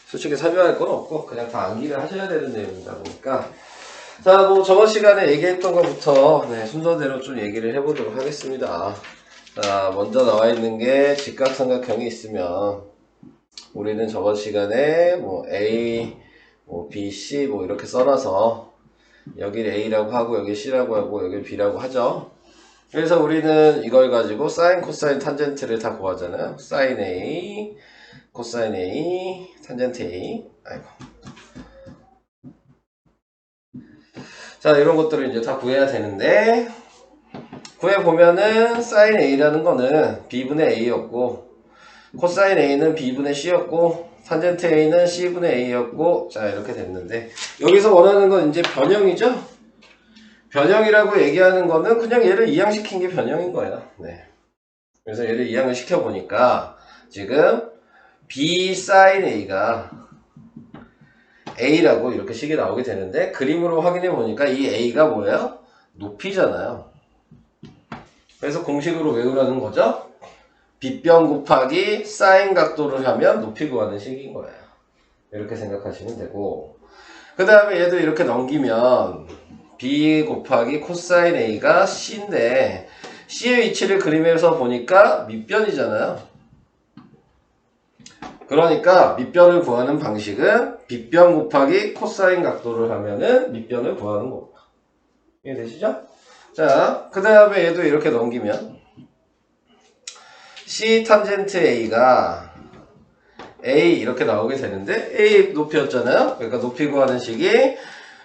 솔직히 설명할 건 없고 그냥 다 암기를 하셔야 되는 내용이다 보니까. 자, 뭐 저번 시간에 얘기했던 것부터 순서대로 좀 얘기를 해보도록 하겠습니다. 자, 먼저 나와 있는 게 직각삼각형이 있으면 우리는 저번 시간에 뭐 A, 뭐 B, C 뭐 이렇게 써놔서 여기를 A라고 하고 여기 C라고 하고 여기 B라고 하죠. 그래서 우리는 이걸 가지고 사인, 코사인, 탄젠트를 다 구하잖아요. 사인 A, 코사인 A, 탄젠트 A. 아이고. 자, 이런 것들을 이제 다 구해야 되는데, 구해보면은 사인 A라는 거는 B분의 A였고, 코사인 A는 B분의 C였고, 탄젠트 A는 C분의 A였고, 자, 이렇게 됐는데, 여기서 원하는 건 이제 변형이죠? 변형이라고 얘기하는 거는 그냥 얘를 이항시킨 게 변형인 거예요. 네. 그래서 얘를 이항을 시켜보니까, 지금 B sin A가 A라고 이렇게 식이 나오게 되는데, 그림으로 확인해 보니까 이 A가 뭐예요? 높이잖아요. 그래서 공식으로 외우라는 거죠? 빗변 곱하기 사인 각도를 하면 높이 구하는 식인 거예요. 이렇게 생각하시면 되고, 그 다음에 얘도 이렇게 넘기면 B 곱하기 코사인 A가 C인데, C의 위치를 그림에서 보니까 밑변이잖아요. 그러니까 밑변을 구하는 방식은 빗변 곱하기 코사인 각도를 하면은 밑변을 구하는 겁니다. 이해되시죠? 자, 그 다음에 얘도 이렇게 넘기면 C 탄젠트 A가 A 이렇게 나오게 되는데 A 높이였잖아요. 그러니까 높이 구하는 식이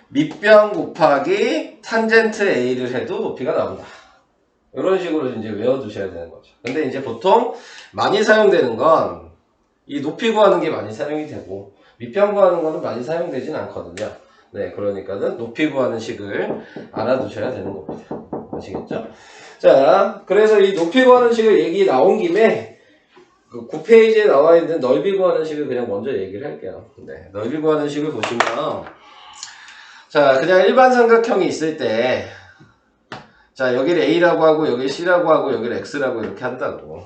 밑변 곱하기 탄젠트 A를 해도 높이가 나온다. 이런 식으로 이제 외워두셔야 되는 거죠. 근데 이제 보통 많이 사용되는 건 이 높이 구하는 게 많이 사용이 되고 밑변 구하는 거는 많이 사용되진 않거든요. 네, 그러니까는 높이 구하는 식을 알아두셔야 되는 겁니다. 아시겠죠? 자, 그래서 이 높이 구하는 식을 얘기 나온 김에 그 9페이지에 나와 있는 넓이 구하는 식을 그냥 먼저 얘기를 할게요. 네, 넓이 구하는 식을 보시면 자, 그냥 일반 삼각형이 있을 때 자, 여기를 A라고 하고 여기를 C라고 하고 여기를 X라고 이렇게 한다고.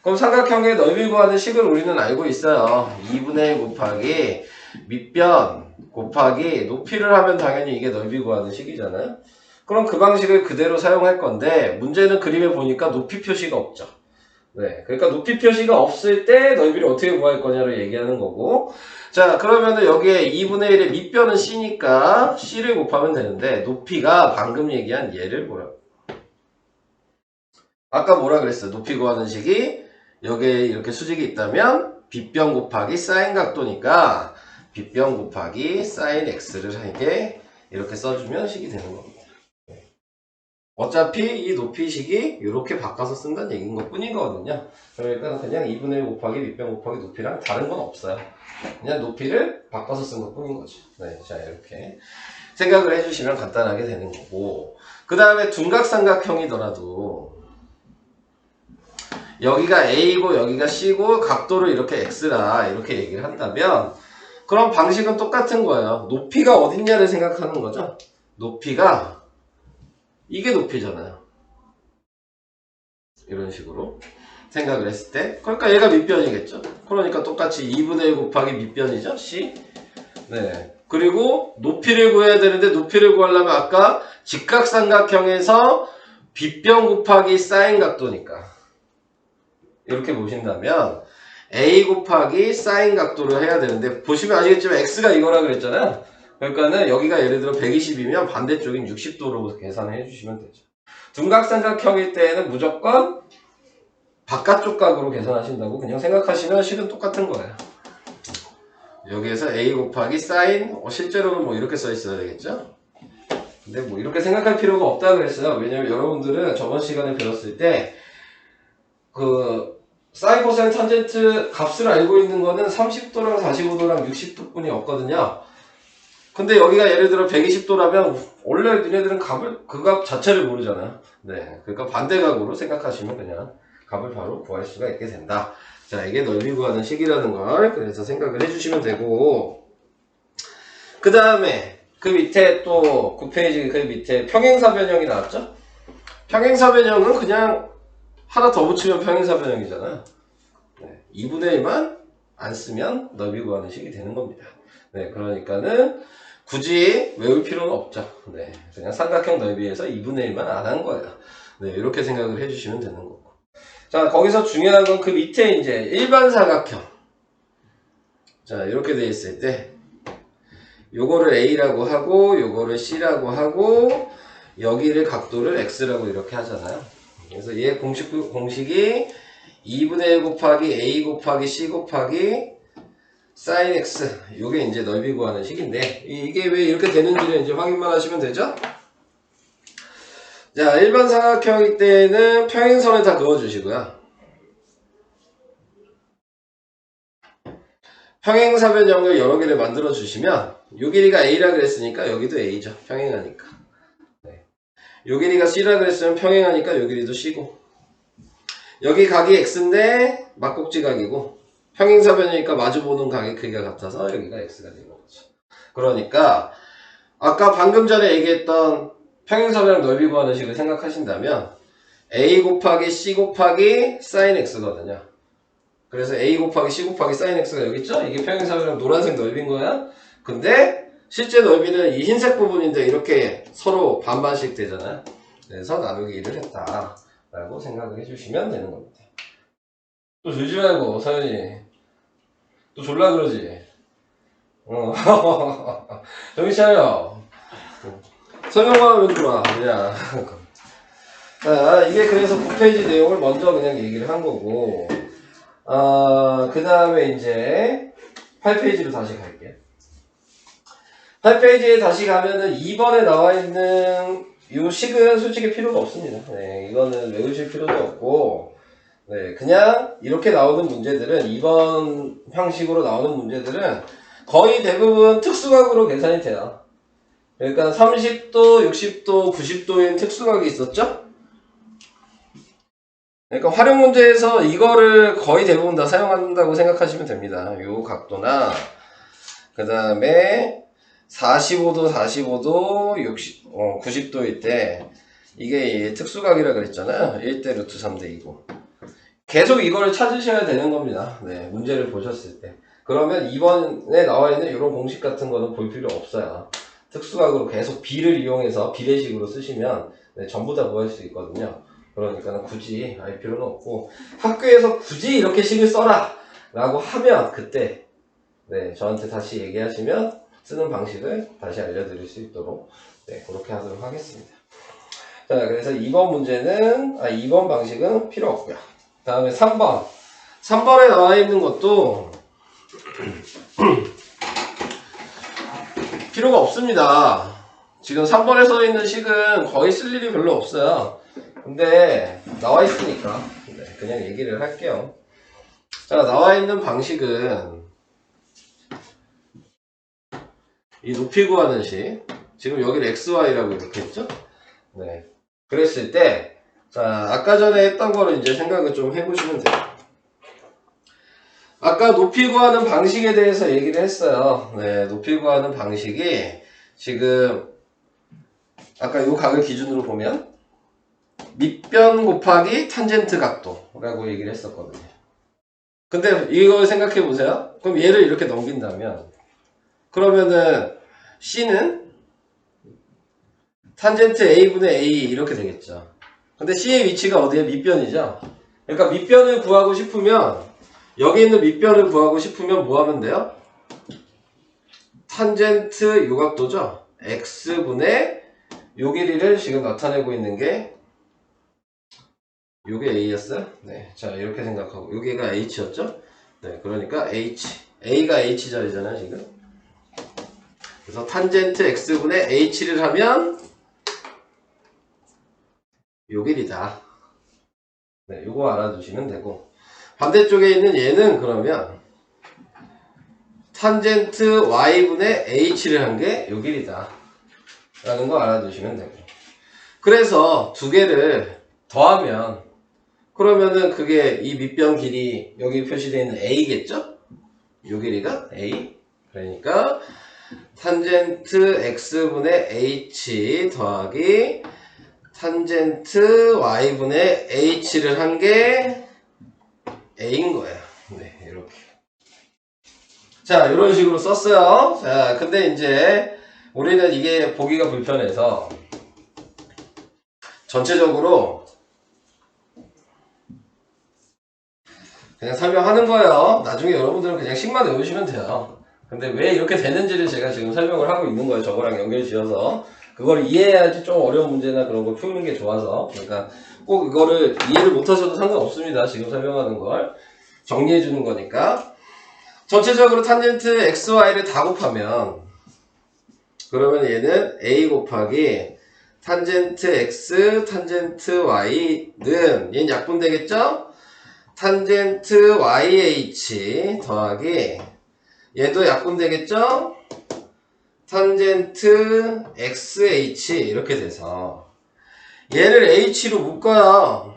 그럼 삼각형의 넓이 구하는 식을 우리는 알고 있어요. 2분의 1 곱하기 밑변 곱하기 높이를 하면 당연히 이게 넓이 구하는 식이잖아요. 그럼 그 방식을 그대로 사용할 건데 문제는 그림에 보니까 높이 표시가 없죠. 네, 그러니까 높이 표시가 없을 때 넓이를 어떻게 구할 거냐를 얘기하는 거고, 자, 그러면은 여기에 2분의 1의 밑변은 C니까 C를 곱하면 되는데 높이가 방금 얘기한 얘를 뭐라고? 아까 뭐라 그랬어요? 높이 구하는 식이 여기에 이렇게 수직이 있다면 빗변 곱하기 사인 각도니까 빗변 곱하기 사인 x를 하게 이렇게 써주면 식이 되는 겁니다. 어차피 이 높이식이 이렇게 바꿔서 쓴다는 얘기인 것 뿐이거든요. 그러니까 그냥 2분의 1 곱하기 밑변 곱하기 높이랑 다른 건 없어요. 그냥 높이를 바꿔서 쓴 것 뿐인 거죠. 네, 자, 이렇게 생각을 해주시면 간단하게 되는 거고, 그 다음에 둔각삼각형이더라도 여기가 A고 여기가 C고 각도를 이렇게 X라 이렇게 얘기를 한다면 그럼 방식은 똑같은 거예요. 높이가 어딨냐를 생각하는 거죠. 높이가 이게 높이잖아요. 이런 식으로 생각을 했을 때 그러니까 얘가 밑변이겠죠. 그러니까 똑같이 2분의 1 곱하기 밑변이죠. C. 네. 그리고 높이를 구해야 되는데 높이를 구하려면 아까 직각삼각형에서 빗변 곱하기 사인 각도니까 이렇게 보신다면 A 곱하기 사인 각도를 해야 되는데 보시면 아시겠지만 X가 이거라 그랬잖아요. 그러니까는 여기가 예를 들어 120이면 반대쪽인 60도로 계산을 해주시면 되죠. 둔각삼각형일 때에는 무조건 바깥쪽 각으로 계산하신다고 그냥 생각하시면 실은 똑같은 거예요. 여기에서 A 곱하기 사인 실제로는 뭐 이렇게 써 있어야 되겠죠. 근데 뭐 이렇게 생각할 필요가 없다 그랬어요. 왜냐면 여러분들은 저번 시간에 배웠을 때 사인, 코사인, 탄젠트 값을 알고 있는 거는 30도랑 45도랑 60도 뿐이 없거든요. 근데 여기가 예를 들어 120도라면 원래 니네들은 그 값 자체를 모르잖아요. 네, 그러니까 반대각으로 생각하시면 그냥 값을 바로 구할 수가 있게 된다. 자, 이게 넓이 구하는 식이라는 걸 그래서 생각을 해주시면 되고, 그 다음에 그 밑에 또 9페이지 그 밑에 평행사변형이 나왔죠? 평행사변형은 그냥 하나 더 붙이면 평행사변형이잖아요. 네, 2분의 1만 안 쓰면 넓이 구하는 식이 되는 겁니다. 네, 그러니까는 굳이 외울 필요는 없죠. 네, 그냥 삼각형 넓이에서 2분의 1만 안 한 거예요. 네, 이렇게 생각을 해주시면 되는 거고. 자, 거기서 중요한 건 그 밑에 이제 일반 사각형. 자, 이렇게 돼 있을 때 요거를 A라고 하고 요거를 C라고 하고 여기를 각도를 X라고 이렇게 하잖아요. 그래서 얘 공식이 2분의 1 곱하기 A 곱하기 C 곱하기 sin X, 요게 이제 넓이 구하는 식인데 이게 왜 이렇게 되는지를 이제 확인만 하시면 되죠. 자, 일반 삼각형일 때는 평행선을 다 그어주시고요. 평행사변형을 여러 개를 만들어 주시면 요 길이가 A라 그랬으니까 여기도 A죠. 평행하니까. 네. 요 길이가 C라 그랬으면 평행하니까 요 길이도 C고, 여기 각이 X인데 막곡지 각이고 평행사변이니까 마주보는 각의 크기가 같아서 여기가 X가 되는 거죠. 그러니까 아까 방금 전에 얘기했던 평행사변형 넓이 구하는 식을 생각하신다면 A 곱하기 C 곱하기 sin X거든요. 그래서 A 곱하기 C 곱하기 sin X가 여기 있죠? 이게 평행사변형 노란색 넓이인 거야. 근데 실제 넓이는 이 흰색 부분인데 이렇게 서로 반반씩 되잖아요. 그래서 나누기 1을 했다 라고 생각을 해주시면 되는 겁니다. 또 졸지 말고 서현이 또 졸라 그러지. 정신 차려. 설명만 하면 좋아. 그냥. 자, 이게 그래서 9페이지 내용을 먼저 그냥 얘기를 한 거고, 그 다음에 이제 8페이지로 다시 갈게요. 8페이지에 다시 가면은 2번에 나와 있는 이 식은 솔직히 필요가 없습니다. 네, 이거는 외우실 필요도 없고, 네, 그냥 이렇게 나오는 문제들은 2번 형식으로 나오는 문제들은 거의 대부분 특수각으로 계산이 돼요. 그러니까 30도, 60도, 90도인 특수각이 있었죠? 그러니까 활용 문제에서 이거를 거의 대부분 다 사용한다고 생각하시면 됩니다. 요 각도나 그 다음에 45도, 90도일 때 이게 특수각이라 그랬잖아요. 1대 루트 3대 2고 계속 이걸 찾으셔야 되는 겁니다. 네, 문제를 보셨을 때. 그러면 2번에 나와 있는 이런 공식 같은 거는 볼 필요 없어요. 특수각으로 계속 B를 이용해서 비례식으로 쓰시면 네, 전부 다 구할 수 있거든요. 그러니까 굳이 알 필요는 없고, 학교에서 굳이 이렇게 식을 써라 라고 하면 그때 네, 저한테 다시 얘기하시면 쓰는 방식을 다시 알려드릴 수 있도록 네, 그렇게 하도록 하겠습니다. 자, 그래서 2번 문제는 2번 방식은 필요 없고요. 그 다음에 3번 3번에 나와 있는 것도 필요가 없습니다. 지금 3번에 써 있는 식은 거의 쓸 일이 별로 없어요. 근데 나와 있으니까 네, 그냥 얘기를 할게요. 자, 나와 있는 방식은 이 높이 구하는 식, 지금 여기를 XY라고 이렇게 했죠? 네. 그랬을 때, 자, 아까 전에 했던 거를 이제 생각을 좀 해보시면 돼요. 아까 높이 구하는 방식에 대해서 얘기를 했어요. 네, 높이 구하는 방식이 지금 아까 요 각을 기준으로 보면 밑변 곱하기 탄젠트 각도라고 얘기를 했었거든요. 근데 이걸 생각해 보세요. 그럼 얘를 이렇게 넘긴다면 그러면은 C는 탄젠트 A분의 A 이렇게 되겠죠. 근데 C의 위치가 어디에? 밑변이죠. 그러니까 밑변을 구하고 싶으면 여기 있는 밑변을 구하고 싶으면 뭐 하면 돼요? 탄젠트 요각도죠. X분의 요 길이를 지금 나타내고 있는 게 요게 A였어요? 네. 자, 이렇게 생각하고 요게가 H였죠? 네. 그러니까 H. A가 H 자리잖아요, 지금. 그래서 탄젠트 X분의 H를 하면 요 길이다. 네. 요거 알아두시면 되고. 반대쪽에 있는 얘는 그러면 탄젠트 Y분의 H를 한 게 요 길이다. 라는 거 알아두시면 되고. 그래서 두 개를 더하면 그러면은 그게 이 밑변 길이 여기 표시되어 있는 A겠죠? 요 길이가 A. 그러니까 탄젠트 X분의 H 더하기 탄젠트 Y분의 H를 한 게 A인 거예요. 네, 이렇게. 자, 이런 식으로 썼어요. 자, 근데 이제 우리는 이게 보기가 불편해서 전체적으로 그냥 설명하는 거예요. 나중에 여러분들은 그냥 식만 외우시면 돼요. 근데 왜 이렇게 되는지를 제가 지금 설명을 하고 있는 거예요. 저거랑 연결 지어서. 그걸 이해해야지 좀 어려운 문제나 그런 걸 푸는 게 좋아서. 그러니까 꼭 이거를 이해를 못하셔도 상관없습니다. 지금 설명하는 걸. 정리해 주는 거니까. 전체적으로 탄젠트 XY를 다 곱하면 그러면 얘는 A 곱하기 탄젠트 X, 탄젠트 Y는 얘는 약분되겠죠? 탄젠트 YH 더하기 얘도 약분되겠죠? 탄젠트 XH 이렇게 돼서 얘를 H로 묶어요.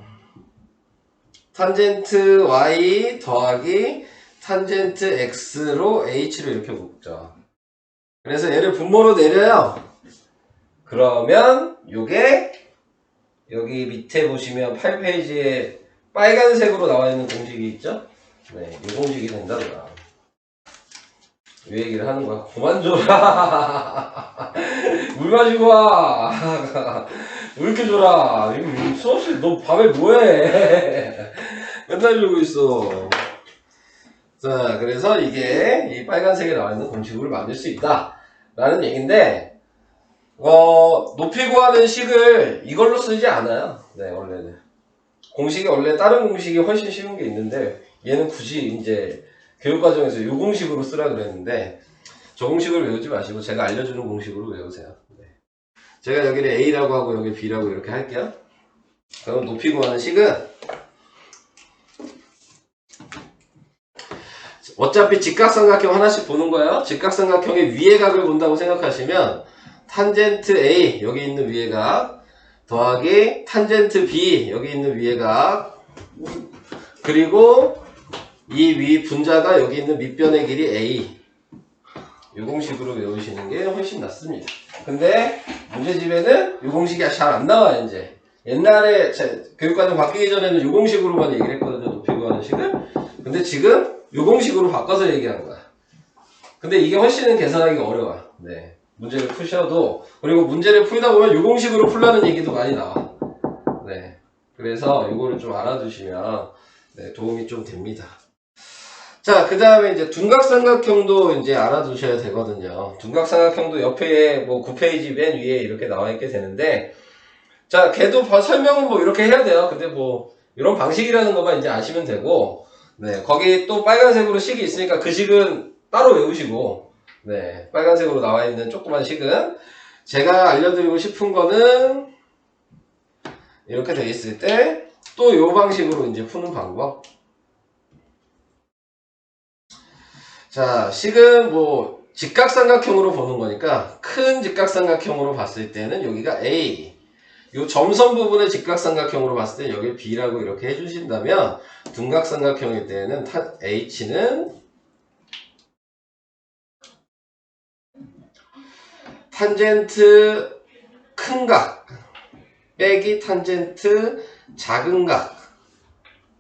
탄젠트 Y 더하기 탄젠트 X로 H로 이렇게 묶죠. 그래서 얘를 분모로 내려요. 그러면 요게 여기 밑에 보시면 8페이지에 빨간색으로 나와 있는 공식이 있죠? 네, 이 공식이 된다더라. 이 얘기를 하는 거야. 그만 줘라. 물 마시고 와. 물 이렇게 줘라. 이거 수업실 너 밤에 뭐해? 맨날 주고 있어. 자, 그래서 이게 이 빨간색에 나와 있는 공식으로 만들 수 있다. 라는 얘기인데, 높이 구하는 식을 이걸로 쓰지 않아요. 네, 원래는. 공식이 원래 다른 공식이 훨씬 쉬운 게 있는데, 얘는 굳이 이제 교육과정에서 이 공식으로 쓰라 그랬는데, 저 공식을 외우지 마시고 제가 알려주는 공식으로 외우세요. 네. 제가 여기를 A라고 하고 여기 B라고 이렇게 할게요. 그럼 높이 구하는 식은 어차피 직각삼각형 하나씩 보는 거예요. 직각삼각형의 위의 각을 본다고 생각하시면 탄젠트 A 여기 있는 위의 각 더하기 탄젠트 B 여기 있는 위의 각 그리고 이 위 분자가 여기 있는 밑변의 길이 A 이 공식으로 외우시는 게 훨씬 낫습니다. 근데 문제집에는 이 공식이 잘 안 나와요. 이제 옛날에 교육과정 바뀌기 전에는 이 공식으로만 얘기를 했거든요. 높이 구하는 식을. 근데 지금 이 공식으로 바꿔서 얘기한 거야. 근데 이게 훨씬 계산하기가 어려워요. 네. 문제를 푸셔도 그리고 문제를 풀다 보면 이 공식으로 풀라는 얘기도 많이 나와. 네. 그래서 이거를 좀 알아두시면 네, 도움이 좀 됩니다. 자, 그 다음에 이제 둔각삼각형도 이제 알아두셔야 되거든요. 둔각삼각형도 옆에 뭐 9페이지 맨 위에 이렇게 나와 있게 되는데, 자, 걔도 설명은 뭐 이렇게 해야 돼요. 근데 뭐 이런 방식이라는 것만 이제 아시면 되고, 네, 거기 또 빨간색으로 식이 있으니까 그 식은 따로 외우시고, 네, 빨간색으로 나와 있는 조그만 식은 제가 알려드리고 싶은 거는 이렇게 돼 있을 때 또 이 방식으로 이제 푸는 방법. 자, 식은 뭐 직각삼각형으로 보는 거니까 큰 직각삼각형으로 봤을 때는 여기가 A 요 점선 부분의 직각삼각형으로 봤을 때 여기 B라고 이렇게 해주신다면 둔각삼각형일 때는 H는 탄젠트 큰 각 빼기 탄젠트 작은 각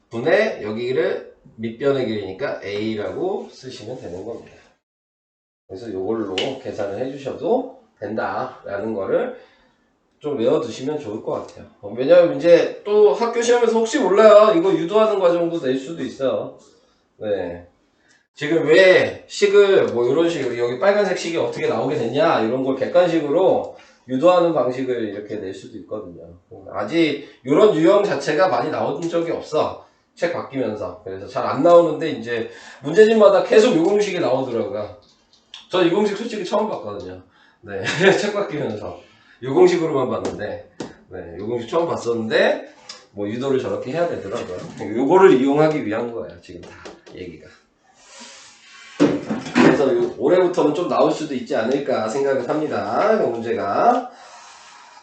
분의 여기를 밑변의 길이니까 A라고 쓰시면 되는 겁니다. 그래서 이걸로 계산을 해주셔도 된다라는 거를 좀 외워두시면 좋을 것 같아요. 왜냐면 이제 또 학교 시험에서 혹시 몰라요. 이거 유도하는 과정도 낼 수도 있어요. 네. 지금 왜 식을 뭐 이런 식으로 여기 빨간색 식이 어떻게 나오게 됐냐 이런 걸 객관식으로 유도하는 방식을 이렇게 낼 수도 있거든요. 아직 이런 유형 자체가 많이 나온 적이 없어. 책 바뀌면서. 그래서 잘 안 나오는데 이제 문제집마다 계속 이 공식이 나오더라고요. 저 이 공식 솔직히 처음 봤거든요. 네. 책 바뀌면서. 이 공식으로만 봤는데, 네. 이 공식 처음 봤었는데, 뭐 유도를 저렇게 해야 되더라고요. 요거를 이용하기 위한 거예요. 지금 다 얘기가. 그래서 올해부터는 좀 나올 수도 있지 않을까 생각을 합니다. 그 문제가.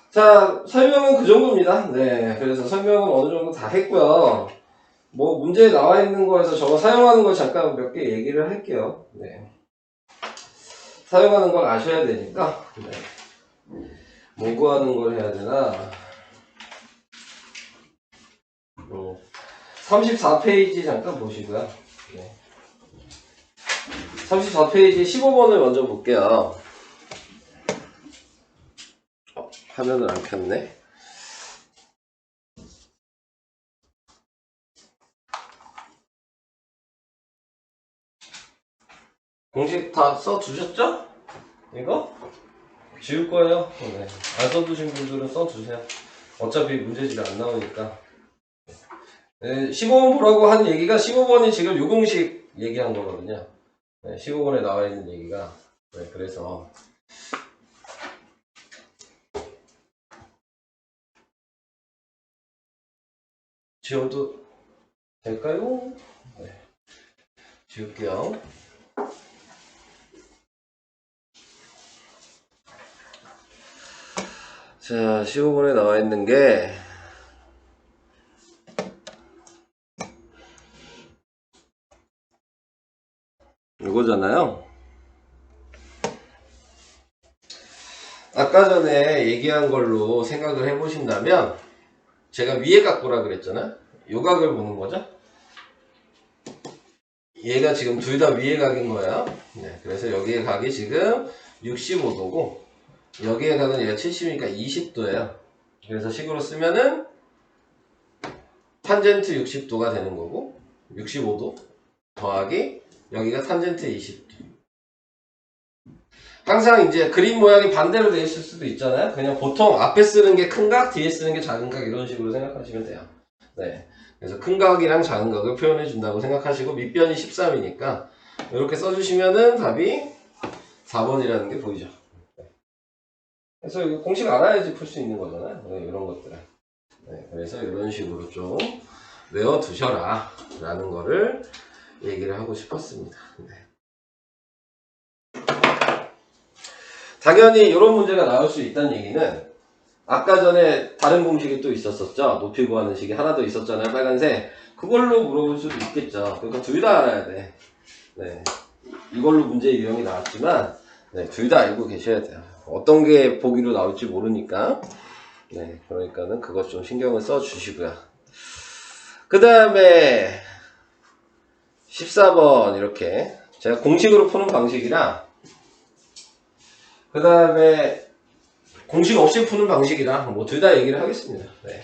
자, 설명은 그 정도입니다. 네. 그래서 설명은 어느 정도 다 했고요. 뭐 문제에 나와 있는 거에서 저거 사용하는 걸 잠깐 몇 개 얘기를 할게요. 네. 사용하는 걸 아셔야 되니까. 네. 뭐 구하는 걸 해야 되나? 34페이지 잠깐 보시고요. 네. 34페이지 15번을 먼저 볼게요. 화면을 안 켰네. 공식 다 써두셨죠? 이거? 지울 거예요. 네. 안 써두신 분들은 써두세요. 어차피 문제집이 안 나오니까. 네, 15번 보라고 한 얘기가 15번이 지금 유공식 얘기한 거거든요. 네, 15번에 나와 있는 얘기가. 네, 그래서 지워도 될까요? 네. 지울게요. 자, 15번에 나와 있는 게 이거잖아요. 아까 전에 얘기한 걸로 생각을 해보신다면 제가 위에 각 보라 그랬잖아요. 요 각을 보는 거죠. 얘가 지금 둘 다 위에 각인 거예요. 네, 그래서 여기에 각이 지금 65도고 여기에 각은 얘가 70이니까 20도예요. 그래서 식으로 쓰면은 탄젠트 60도가 되는 거고 65도 더하기 여기가 탄젠트 20도. 항상 이제 그림 모양이 반대로 돼 있을 수도 있잖아요. 그냥 보통 앞에 쓰는 게 큰 각, 뒤에 쓰는 게 작은 각 이런 식으로 생각하시면 돼요. 네. 그래서 큰 각이랑 작은 각을 표현해 준다고 생각하시고 밑변이 13이니까 이렇게 써주시면은 답이 4번이라는 게 보이죠. 네. 그래서 이거 공식 알아야지 풀 수 있는 거잖아요. 네, 이런 것들은. 네, 그래서 이런 식으로 좀 외워두셔라 라는 거를 얘기를 하고 싶었습니다. 네. 당연히 이런 문제가 나올 수 있다는 얘기는 아까 전에 다른 공식이 또 있었었죠. 높이 구하는 식이 하나 더 있었잖아요. 빨간색. 그걸로 물어볼 수도 있겠죠. 그러니까 둘 다 알아야 돼. 네. 이걸로 문제 유형이 나왔지만 네, 둘 다 알고 계셔야 돼요. 어떤 게 보기로 나올지 모르니까. 네, 그러니까는 그것 좀 신경을 써 주시고요. 그 다음에 14번 이렇게 제가 공식으로 푸는 방식이랑 그 다음에 공식 없이 푸는 방식이랑 뭐 둘 다 얘기를 하겠습니다. 네.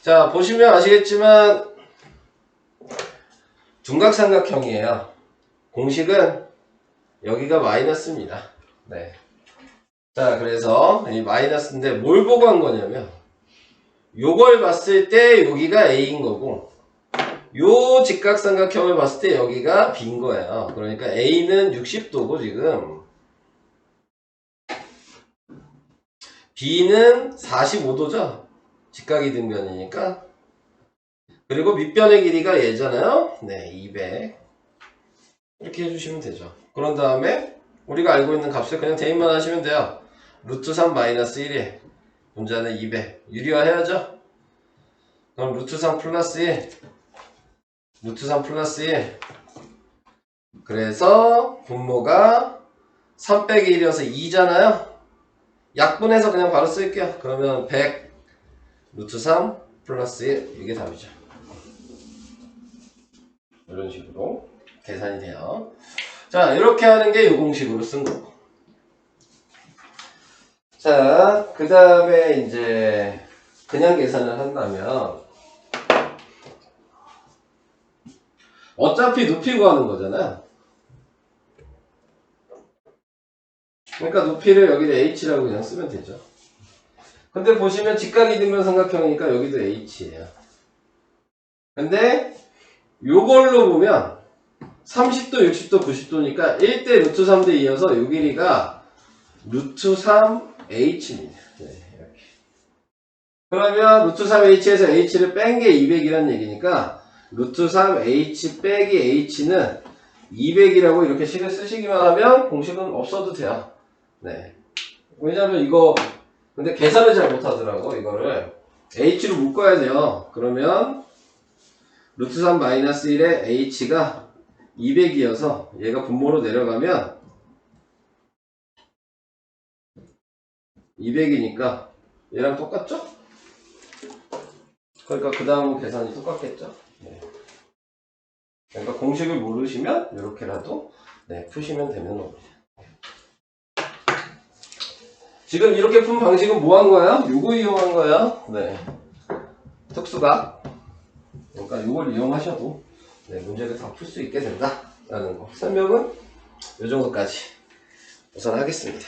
자, 보시면 아시겠지만 둔각삼각형이에요. 공식은 여기가 마이너스입니다. 네. 자, 그래서 이 마이너스인데 뭘 보고 한 거냐면 요걸 봤을 때 여기가 A인 거고 요 직각삼각형을 봤을 때 여기가 B인 거예요. 그러니까 A는 60도고 지금 B는 45도죠. 직각이등변이니까. 그리고 밑변의 길이가 얘잖아요. 네, 200 이렇게 해주시면 되죠. 그런 다음에 우리가 알고 있는 값을 그냥 대입만 하시면 돼요. 루트 3 마이너스 1에 분자는 200 유리화해야죠. 그럼 루트 3 플러스 1 루트 3 플러스 1 그래서 분모가 3 빼기 1이어서 2잖아요. 약분해서 그냥 바로 쓸게요. 그러면 100 루트 3 플러스 1 이게 답이죠. 이런 식으로 계산이 돼요. 자, 이렇게 하는 게 이 공식으로 쓴 거고. 자, 그 다음에 이제 그냥 계산을 한다면 어차피 높이 구하는 거잖아. 그러니까 높이를 여기다 h라고 그냥 쓰면 되죠. 근데 보시면 직각이등변 삼각형이니까 여기도 h예요. 근데 요걸로 보면 30도, 60도, 90도니까 1대 루트 3대 2여서 요 길이가 루트 3h입니다. 네, 이렇게. 그러면 루트 3h에서 h를 뺀 게 200이라는 얘기니까 루트 3h 빼기 h는 200이라고 이렇게 식을 쓰시기만 하면 공식은 없어도 돼요. 네. 왜냐면 이거 근데 계산을 잘 못하더라고. 이거를 h로 묶어야 돼요. 그러면 루트 3 마이너스 1에 h가 200이어서 얘가 분모로 내려가면 200이니까 얘랑 똑같죠? 그러니까 그 다음 계산이 똑같겠죠? 네. 그러니까 공식을 모르시면 이렇게라도 네, 푸시면 되는 겁니다. 지금 이렇게 푼 방식은 뭐 한 거예요? 요거 이용한 거예요. 네. 특수각. 그러니까 요걸 이용하셔도 네, 문제를 다 풀 수 있게 된다라는 거. 설명은 요 정도까지 우선 하겠습니다.